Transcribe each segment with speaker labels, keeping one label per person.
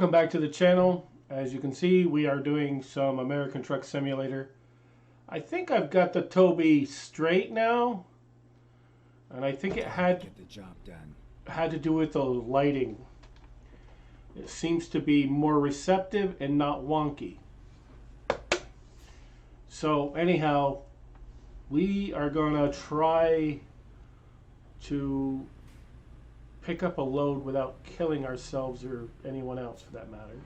Speaker 1: welcome back to the channel. As you can see, we are doing some American Truck Simulator. I think I've got the Toby straight now, and I think it had
Speaker 2: Get the job done.
Speaker 1: had to do with the lighting. It seems to be more receptive and not wonky. So anyhow, we are gonna try to pick up a load without killing ourselves or anyone else for that matter.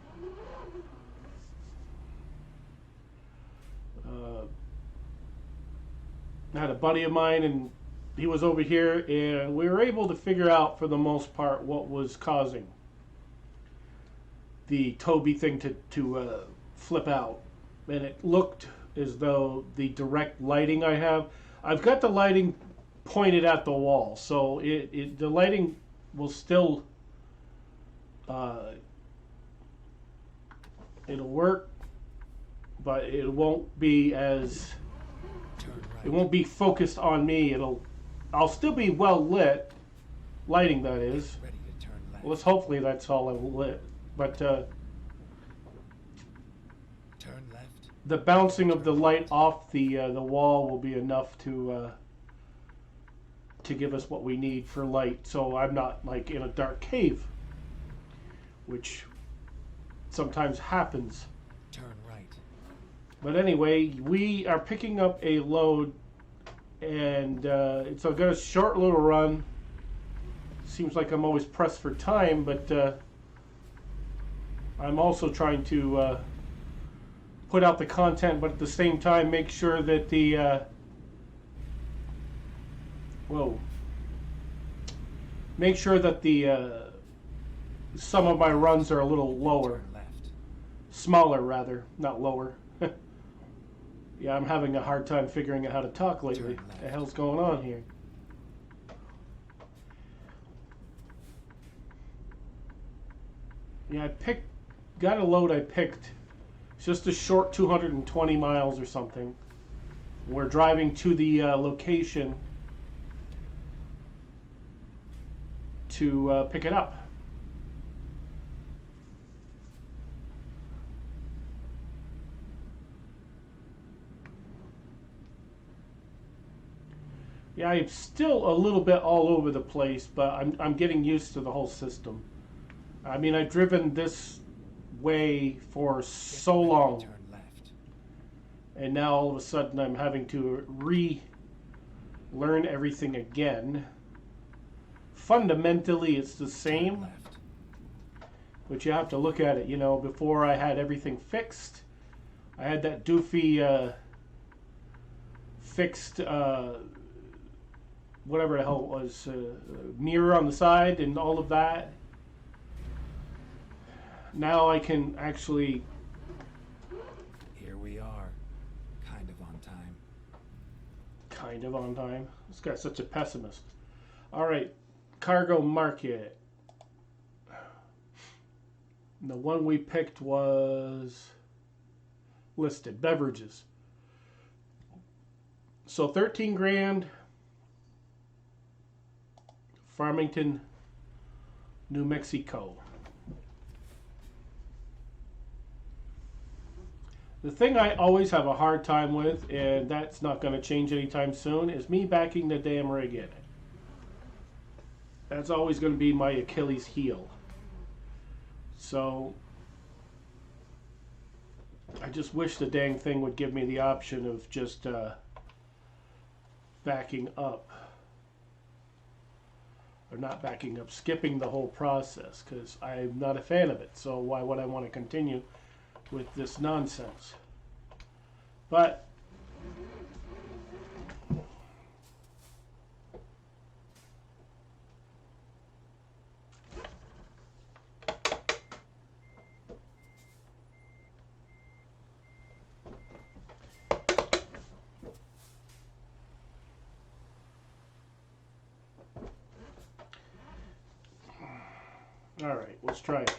Speaker 1: I had a buddy of mine and he was over here, and we were able to figure out for the most part what was causing the Toby thing to flip out. And it looked as though the direct lighting I've got the lighting pointed at the wall, so the lighting will still it'll work, but it won't be as it won't be focused on me. I'll still be well lit lighting, that is.
Speaker 2: Ready to turn left.
Speaker 1: Well, hopefully that's all I've lit, but
Speaker 2: Turn left.
Speaker 1: the bouncing of the light off the wall will be enough to give us what we need for light, so I'm not like in a dark cave, which sometimes happens.
Speaker 2: Turn right.
Speaker 1: But anyway, we are picking up a load, and it's got a short little run. Seems like I'm always pressed for time, but I'm also trying to put out the content, but at the same time make sure that the make sure that the some of my runs are a little lower,
Speaker 2: Turn left.
Speaker 1: smaller rather, not lower. Yeah, I'm having a hard time figuring out how to talk lately.
Speaker 2: Turn
Speaker 1: What
Speaker 2: left.
Speaker 1: the hell's going on here? Yeah, got a load I picked. It's just a short 220 miles or something. We're driving to the location to pick it up. Yeah, I'm still a little bit all over the place, but I'm getting used to the whole system. I mean, I've driven this way for so
Speaker 2: Ready to
Speaker 1: long,
Speaker 2: Turn left.
Speaker 1: and now all of a sudden I'm having to relearn everything again. Fundamentally, it's the
Speaker 2: Turn
Speaker 1: same,
Speaker 2: left.
Speaker 1: but you have to look at it. You know, before I had everything fixed, I had that doofy fixed whatever the hell it was, mirror on the side and all of that. Now I can actually...
Speaker 2: Here we are. Kind of on time.
Speaker 1: Kind of on time. This guy's such a pessimist. Alright, cargo market. The one we picked was listed, Beverages. So 13 grand, Farmington, New Mexico. The thing I always have a hard time with, and that's not going to change anytime soon, is me backing the damn rig in it. That's always going to be my Achilles heel. So I just wish the dang thing would give me the option of just backing up. Or not backing up, skipping the whole process, because I'm not a fan of it. So why would I want to continue with this nonsense? But all right, let's try it.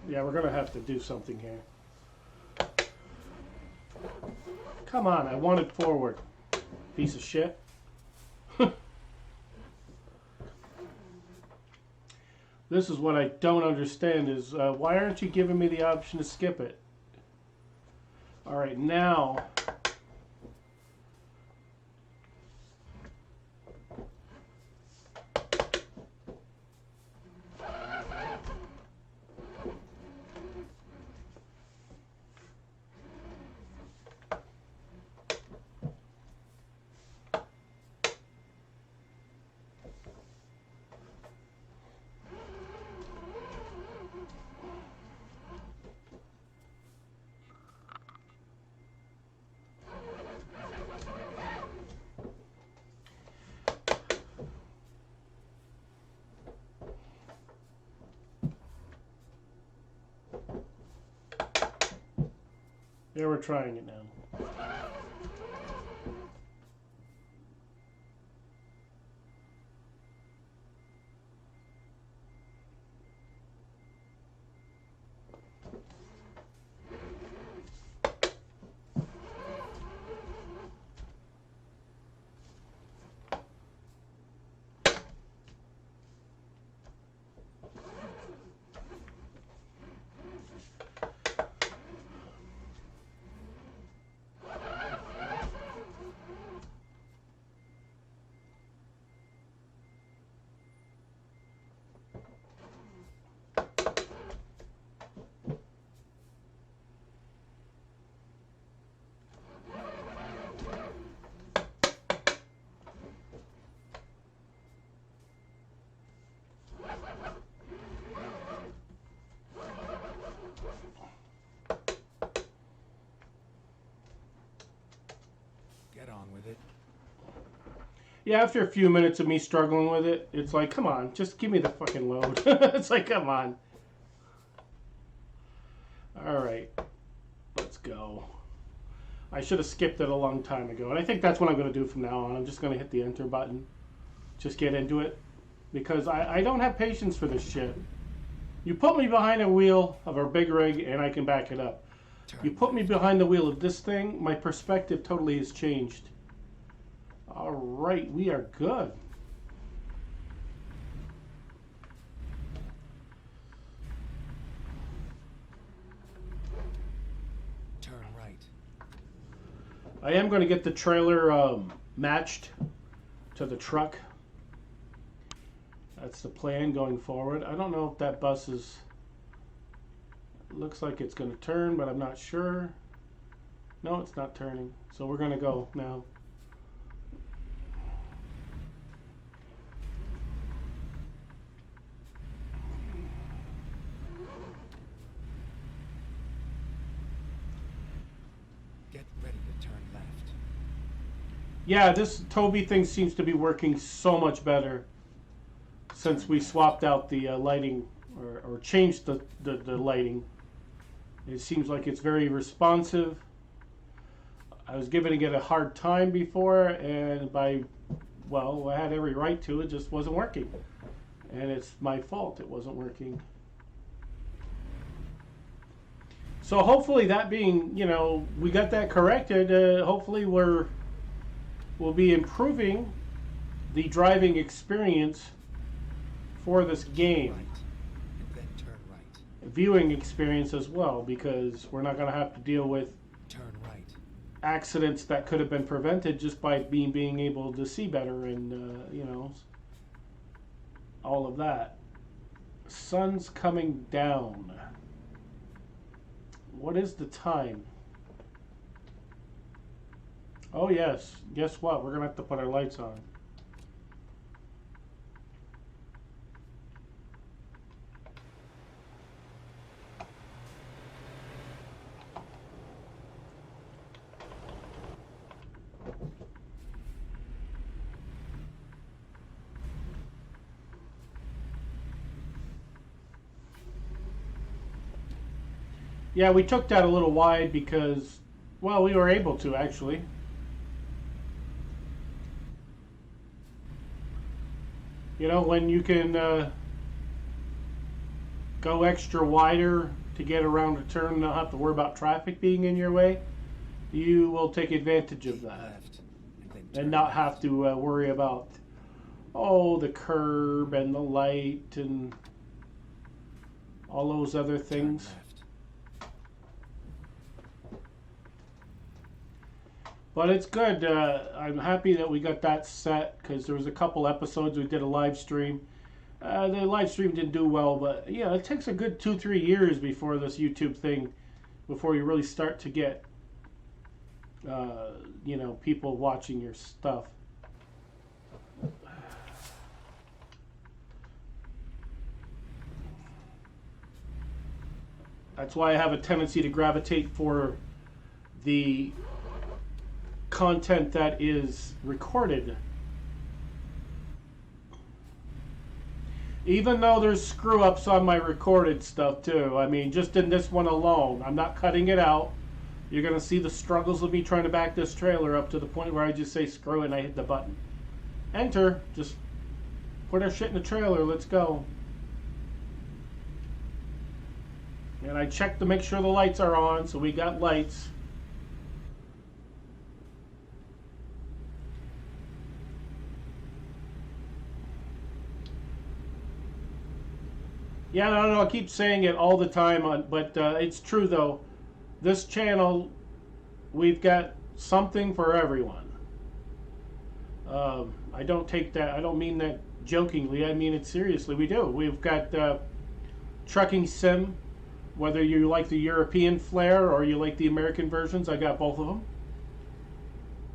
Speaker 1: Yeah, we're gonna have to do something here. Come on, I want it forward. Piece of shit. This is what I don't understand is why aren't you giving me the option to skip it? Alright, now... Yeah, we're trying it now.
Speaker 2: Get on with it.
Speaker 1: Yeah, after a few minutes of me struggling with it, it's like, come on, just give me the fucking load. It's like, come on. Alright, let's go. I should have skipped it a long time ago, and I think that's what I'm going to do from now on. I'm just going to hit the enter button. Just get into it. Because I don't have patience for this shit. You put me behind a wheel of our big rig, and I can back it up. You put me behind the wheel of this thing, my perspective totally has changed. Alright, we are good.
Speaker 2: Turn right.
Speaker 1: I am going to get the trailer matched to the truck. That's the plan going forward. I don't know if that bus is... Looks like it's going to turn, but I'm not sure. No, it's not turning. So we're going to go now.
Speaker 2: Get ready to turn left.
Speaker 1: Yeah, this Toby thing seems to be working so much better since we swapped out the lighting or changed the lighting. It seems like it's very responsive. I was giving it a hard time before, and well, I had every right to, it just wasn't working. And it's my fault it wasn't working. So hopefully that being, we got that corrected, hopefully we'll be improving the driving experience for this game.
Speaker 2: Right. And then turn right.
Speaker 1: Viewing experience as well, because we're not going to have to deal with
Speaker 2: Turn right.
Speaker 1: accidents that could have been prevented just by being able to see better and all of that. Sun's coming down. What is the time? Oh yes, guess what? We're gonna have to put our lights on. Yeah, we took that a little wide because, well, we were able to actually. When you can go extra wider to get around a turn and not have to worry about traffic being in your way, you will take advantage of that
Speaker 2: Left, and then
Speaker 1: and
Speaker 2: turn
Speaker 1: not
Speaker 2: right.
Speaker 1: have to worry about, oh, the curb and the light and all those other
Speaker 2: Turn
Speaker 1: things.
Speaker 2: left.
Speaker 1: But it's good. I'm happy that we got that set because there was a couple episodes we did a live stream. The live stream didn't do well, but yeah, it takes a good 2-3 years before this YouTube thing, before you really start to get, people watching your stuff. That's why I have a tendency to gravitate for the content that is recorded. Even though there's screw ups on my recorded stuff too. I mean, just in this one alone, I'm not cutting it out. You're going to see the struggles of me trying to back this trailer up to the point where I just say screw it and I hit the button. Enter. Just put our shit in the trailer. Let's go. And I check to make sure the lights are on, so we got lights. Yeah, no, I keep saying it all the time, but it's true though. This channel, we've got something for everyone. I don't mean that jokingly, I mean it seriously. We do. We've got trucking sim, whether you like the European flair or you like the American versions, I got both of them.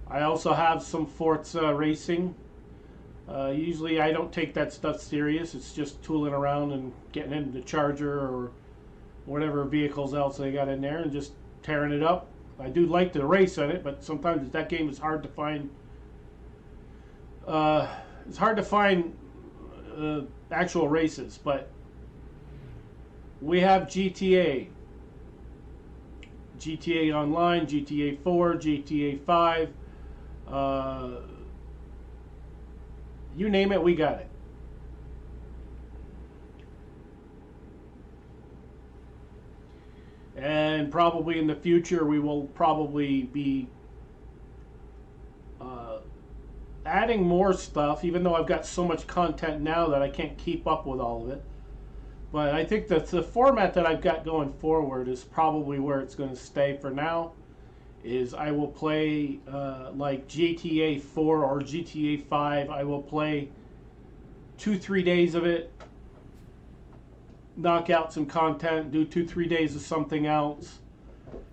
Speaker 1: I also have some Forza racing. Usually I don't take that stuff serious. It's just tooling around and getting into the Charger or whatever vehicles else they got in there and just tearing it up. I do like to race on it, but sometimes that game is hard to find. It's hard to find actual races, but we have GTA Online, GTA 4, GTA 5. You name it, we got it. And probably in the future, we will probably be adding more stuff, even though I've got so much content now that I can't keep up with all of it. But I think that the format that I've got going forward is probably where it's going to stay for now. Is I will play like GTA 4 or GTA 5. I will play 2-3 days of it, knock out some content, do 2-3 days of something else,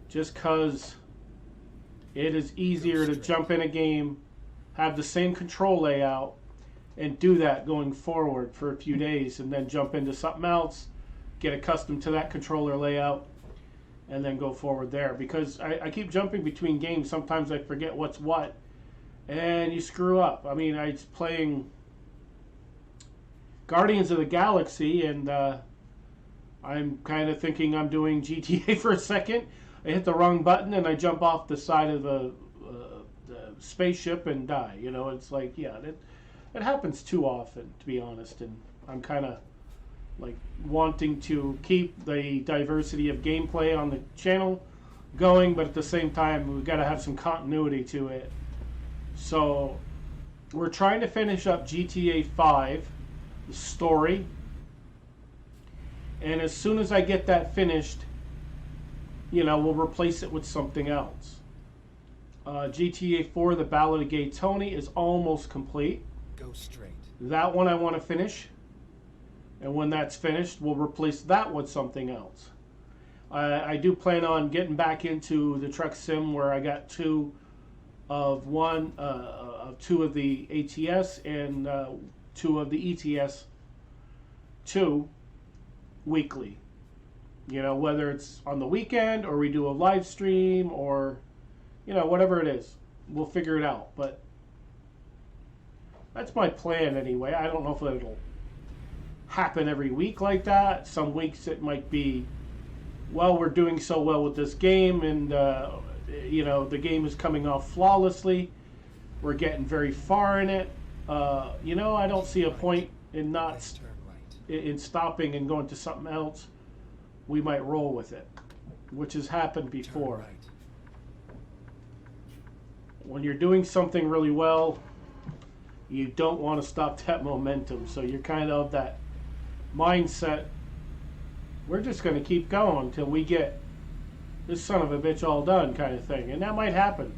Speaker 1: just because it is easier to jump in a game, have the same control layout, and do that going forward for a few days, and then jump into something else, get accustomed to that controller layout, and then go forward there. Because I keep jumping between games. Sometimes I forget what's what, and you screw up. I mean, I was playing Guardians of the Galaxy, and I'm kind of thinking I'm doing GTA for a second. I hit the wrong button, and I jump off the side of the spaceship and die. You know, it's like, yeah, it happens too often, to be honest, and I'm kind of like wanting to keep the diversity of gameplay on the channel going, but at the same time we've got to have some continuity to it. So we're trying to finish up GTA 5, the story, and as soon as I get that finished, we'll replace it with something else. GTA 4, The Ballad of Gay Tony, is almost complete.
Speaker 2: Go straight.
Speaker 1: That one I want to finish. And when that's finished, we'll replace that with something else. I do plan on getting back into the truck sim where I got two of the ATS and two of the ETS 2 weekly. Whether it's on the weekend or we do a live stream or, whatever it is. We'll figure it out. But that's my plan anyway. I don't know if it'll happen every week like that. Some weeks it might be, well, we're doing so well with this game and, the game is coming off flawlessly. We're getting very far in it. I don't see a point in not...
Speaker 2: Turn right.
Speaker 1: in stopping and going to something else, we might roll with it, which has happened before.
Speaker 2: Turn right.
Speaker 1: When you're doing something really well, you don't want to stop that momentum. So you're kind of that mindset, we're just going to keep going until we get this son of a bitch all done kind of thing. And that might happen.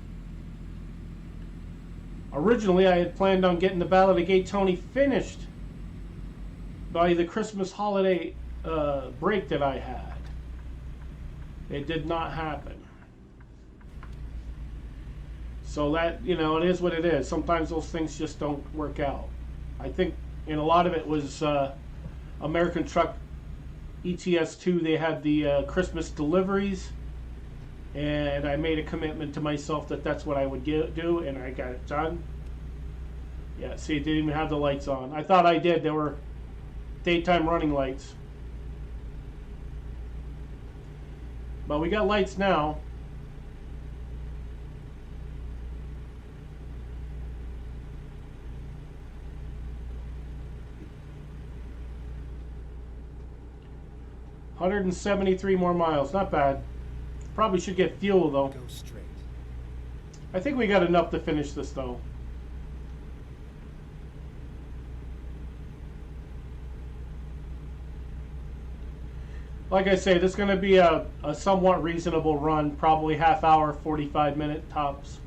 Speaker 1: Originally, I had planned on getting the Ballad of Gay Tony finished by the Christmas holiday break that I had. It did not happen. So that, you know, it is what it is. Sometimes those things just don't work out. I think, and a lot of it was American Truck ATS 2. They had the Christmas deliveries, and I made a commitment to myself that that's what I would do, and I got it done. Yeah, see, it didn't even have the lights on. I thought I did. There were daytime running lights. But we got lights now. $173 more miles. Not bad. Probably should get fuel though.
Speaker 2: Go straight.
Speaker 1: I think we got enough to finish this though. Like I say, this is going to be a somewhat reasonable run. Probably half hour, 45-minute tops.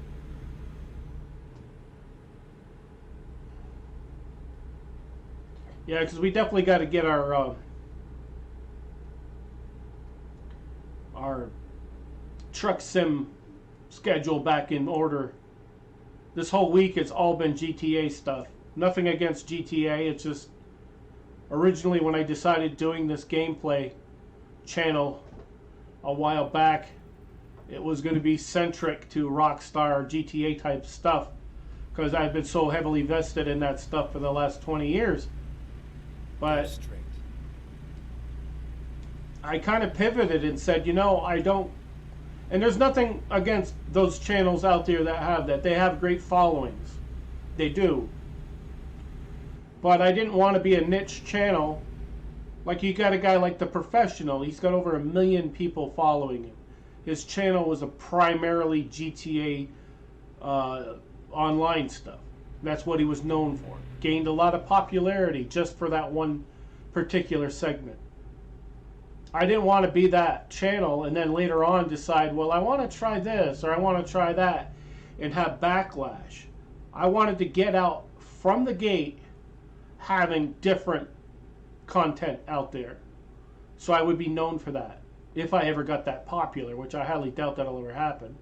Speaker 1: Yeah, because we definitely got to get our truck sim schedule back in order. This whole week it's all been GTA stuff. Nothing against GTA, it's just originally when I decided doing this gameplay channel a while back, it was going to be centric to Rockstar GTA type stuff because I've been so heavily vested in that stuff for the last 20 years. But
Speaker 2: Straight.
Speaker 1: I kind of pivoted and said, you know, I don't, and there's nothing against those channels out there that have that. They have great followings. They do. But I didn't want to be a niche channel. Like you got a guy like The Professional. He's got over 1 million people following him. His channel was a primarily GTA online stuff. That's what he was known for. Gained a lot of popularity just for that one particular segment. I didn't want to be that channel and then later on decide, well, I want to try this or I want to try that and have backlash. I wanted to get out from the gate having different content out there. So I would be known for that if I ever got that popular, which I highly doubt that'll ever happen.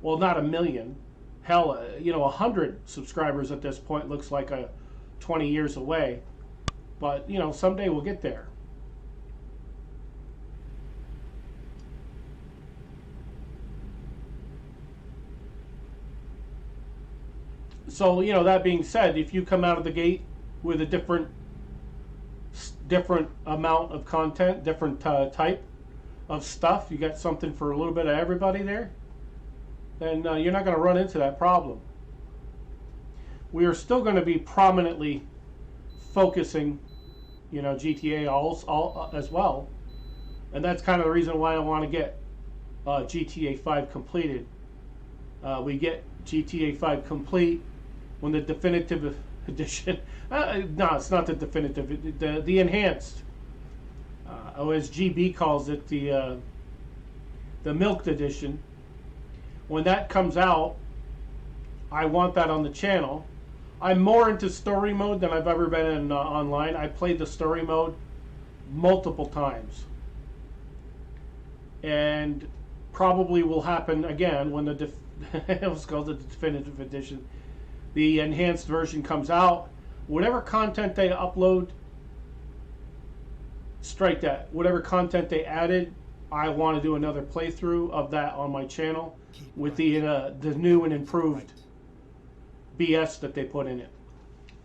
Speaker 1: Well, not 1 million. Hell, 100 subscribers at this point looks like 20 years away. But, someday we'll get there. So, that being said, if you come out of the gate with a different amount of content, different type of stuff, you got something for a little bit of everybody there, then you're not going to run into that problem. We are still going to be prominently focusing, GTA all as well. And that's kind of the reason why I want to get GTA 5 completed. We get GTA 5 complete when the definitive edition, no, it's not the definitive, the enhanced, as GB calls it, the milked edition. When that comes out, I want that on the channel. I'm more into story mode than I've ever been in online. I played the story mode multiple times. And probably will happen again when it was called the definitive edition. The enhanced version comes out. Whatever content they upload, strike that. Whatever content they added, I want to do another playthrough of that on my channel with the new and improved BS that they put in it.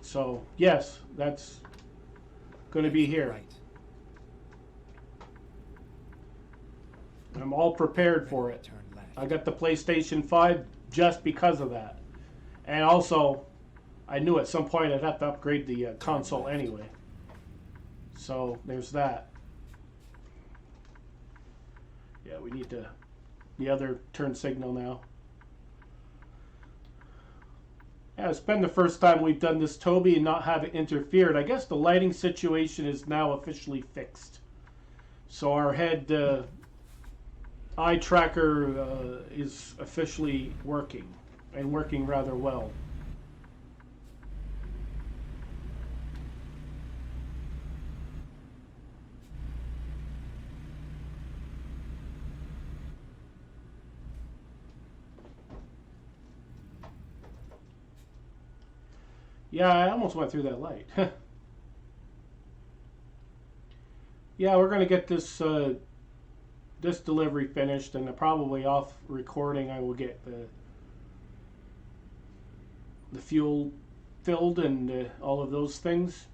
Speaker 1: So yes, that's going to be here. I'm all prepared for it. I got the PlayStation 5 just because of that. And also, I knew at some point I'd have to upgrade the console anyway. So there's that. Yeah, we need the other turn signal now. Yeah, it's been the first time we've done this, Toby, and not have it interfered. I guess the lighting situation is now officially fixed. So our head eye tracker is officially working, and working rather well. Yeah, I almost went through that light. Yeah, we're gonna get this this delivery finished, and probably off recording I will get the fuel filled and all of those things.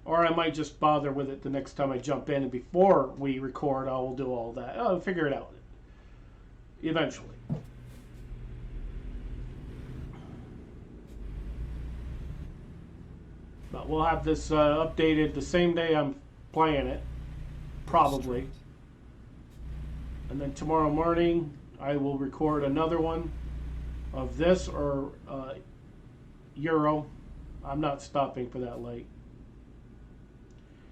Speaker 1: Or I might just bother with it the next time I jump in, and before we record I will do all that. I'll figure it out eventually. But we'll have this updated the same day I'm playing it, probably. And then tomorrow morning I will record another one of this or Euro. I'm not stopping for that light.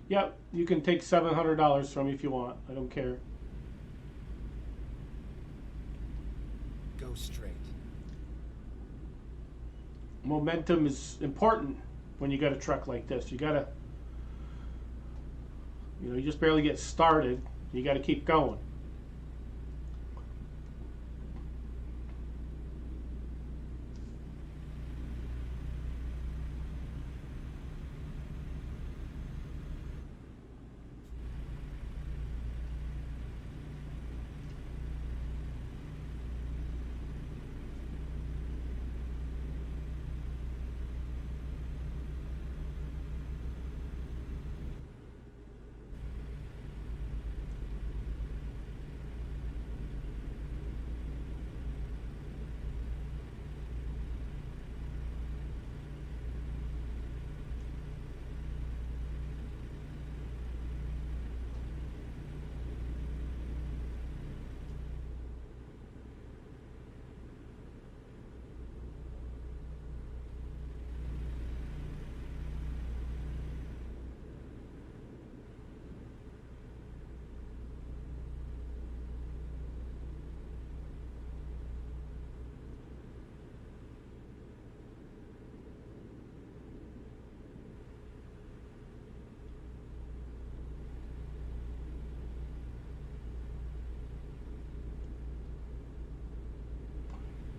Speaker 1: Yep, you can take $700 from me if you want. I don't care.
Speaker 2: Go straight.
Speaker 1: Momentum is important when you got a truck like this. You gotta, you just barely get started. You gotta keep going.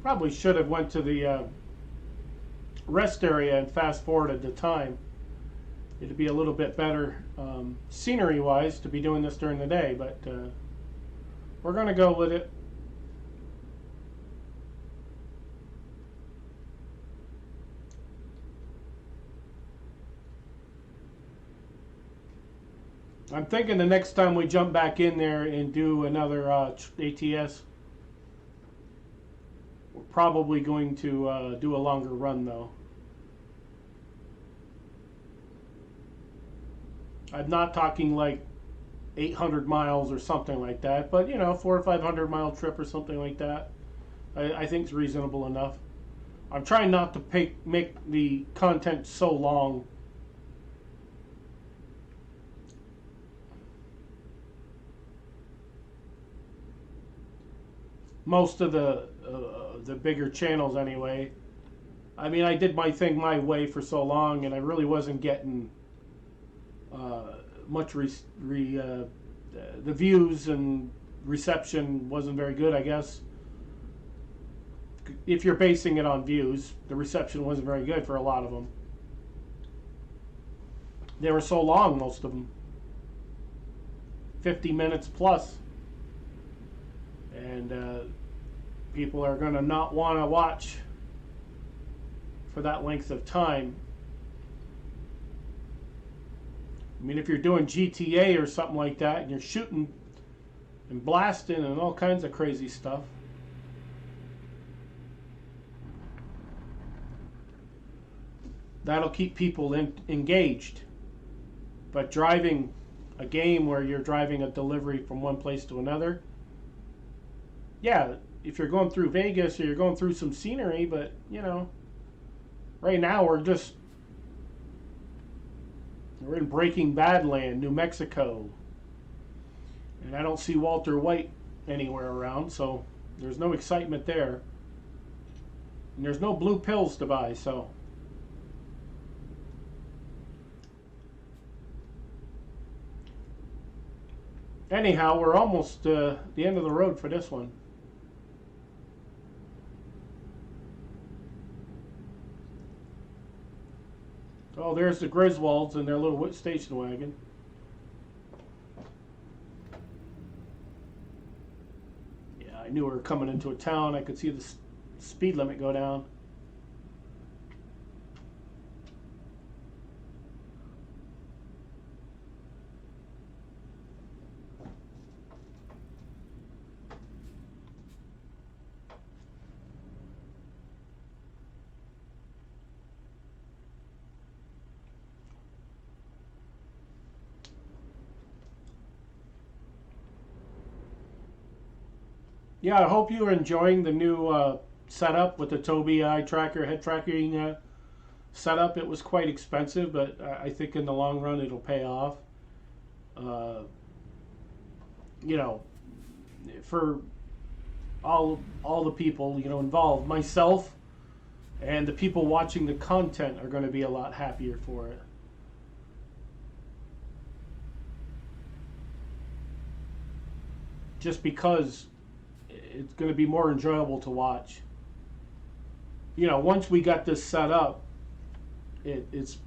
Speaker 1: Probably should have went to the rest area and fast forwarded the time. It'd be a little bit better scenery wise to be doing this during the day, but we're gonna go with it. I'm thinking the next time we jump back in there and do another ATS, we're probably going to do a longer run though. I'm not talking like 800 miles or something like that, but 400 or 500 mile trip or something like that. I think it's reasonable enough. I'm trying not to make the content so long. Most of the bigger channels anyway. I mean, I did my thing my way for so long, and I really wasn't getting much the views and reception wasn't very good, I guess. If you're basing it on views, the reception wasn't very good for a lot of them. They were so long, most of them. 50 minutes plus. And people are going to not want to watch for that length of time. I mean, if you're doing GTA or something like that, and you're shooting and blasting and all kinds of crazy stuff, that'll keep people engaged. But driving a game where you're driving a delivery from one place to another, yeah, if you're going through Vegas or you're going through some scenery, but right now we're in Breaking Bad land, New Mexico, and I don't see Walter White anywhere around, so there's no excitement there, and there's no blue pills to buy, so. Anyhow, we're almost the end of the road for this one. Oh, there's the Griswolds and their little station wagon. Yeah, I knew we were coming into a town. I could see the speed limit go down. Yeah, I hope you're enjoying the new setup with the Tobii eye tracker, head tracking setup. It was quite expensive, but I think in the long run it'll pay off. For all the people involved, myself and the people watching the content are going to be a lot happier for it. Just because it's going to be more enjoyable to watch. Once we got this set up, it's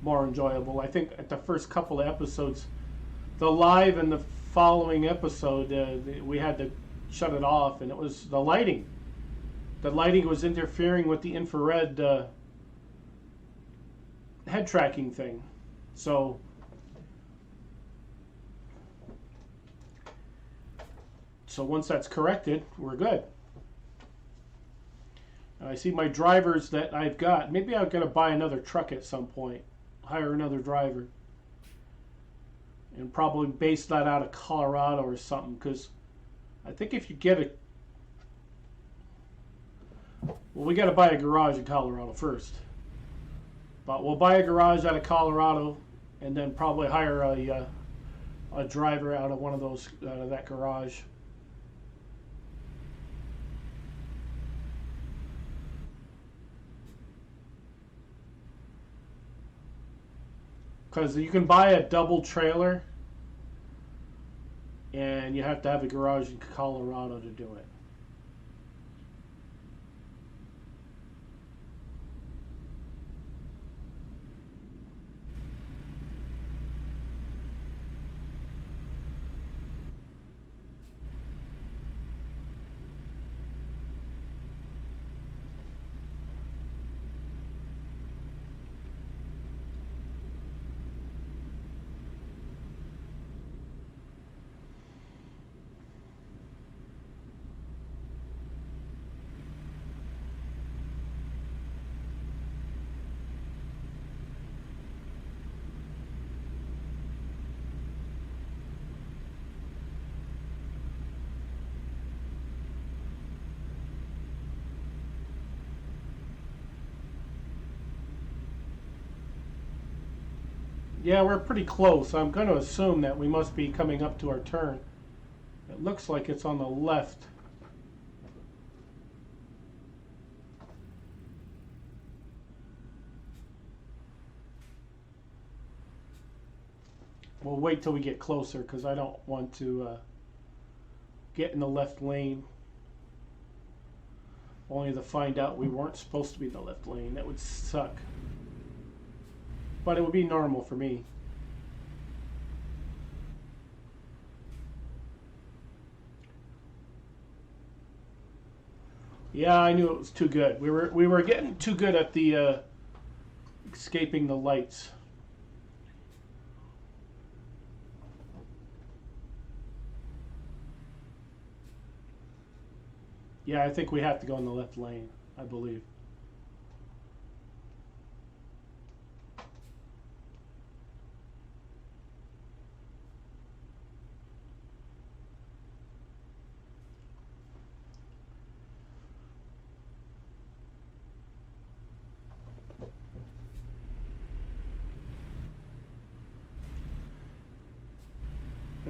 Speaker 1: more enjoyable. I think at the first couple of episodes, the live and the following episode, we had to shut it off, and it was the lighting. The lighting was interfering with the infrared head tracking thing. So once that's corrected, we're good. And I see my drivers that I've got. Maybe I'm going to buy another truck at some point. Hire another driver. And probably base that out of Colorado or something. Because I think if you get a... Well, we got to buy a garage in Colorado first. But we'll buy a garage out of Colorado and then probably hire a driver out of that garage. Because you can buy a double trailer, and you have to have a garage in Colorado to do it. Yeah, we're pretty close. I'm going to assume that we must be coming up to our turn. It looks like it's on the left. We'll wait till we get closer because I don't want to get in the left lane. Only to find out we weren't supposed to be in the left lane. That would suck. But it would be normal for me. Yeah, I knew it was too good. We were getting too good at the escaping the lights. Yeah, I think we have to go in the left lane, I believe.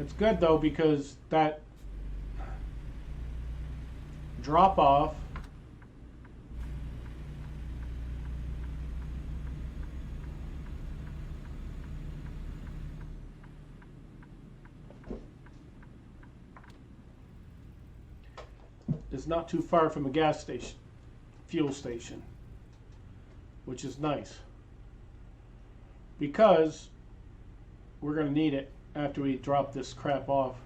Speaker 1: It's good though because that drop off is not too far from a gas station, fuel station, which is nice because we're going to need it after we drop this crap off.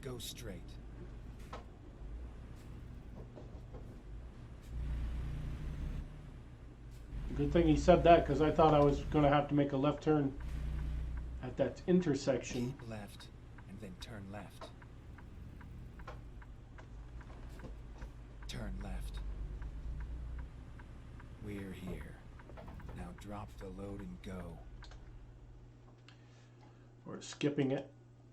Speaker 2: Go straight.
Speaker 1: Good thing he said that because I thought I was going to have to make a left turn at that intersection.
Speaker 2: Keep left and then turn left. Turn left. We're here. Now drop the load and go.
Speaker 1: Or skipping it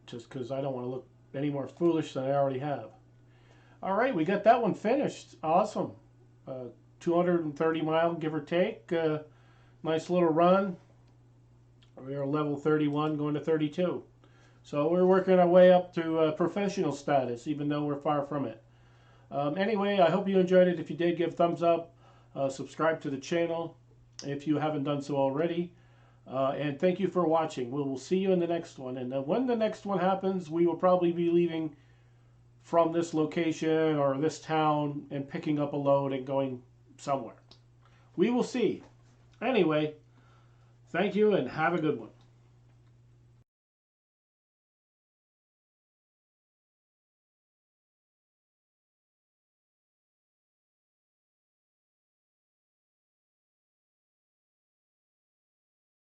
Speaker 1: just because I don't want to look any more foolish than I already have. All right, we got that one finished. Awesome. 230 mile, give or take. Nice little run. We are level 31 going to 32. So we're working our way up to professional status, even though we're far from it. Anyway, I hope you enjoyed it. If you did, give thumbs up. Subscribe to the channel if you haven't done so already. And thank you for watching. We will see you in the next one. And when the next one happens, we will probably be leaving from this location or this town and picking up a load and going somewhere. We will see. Anyway, thank you and have a good one.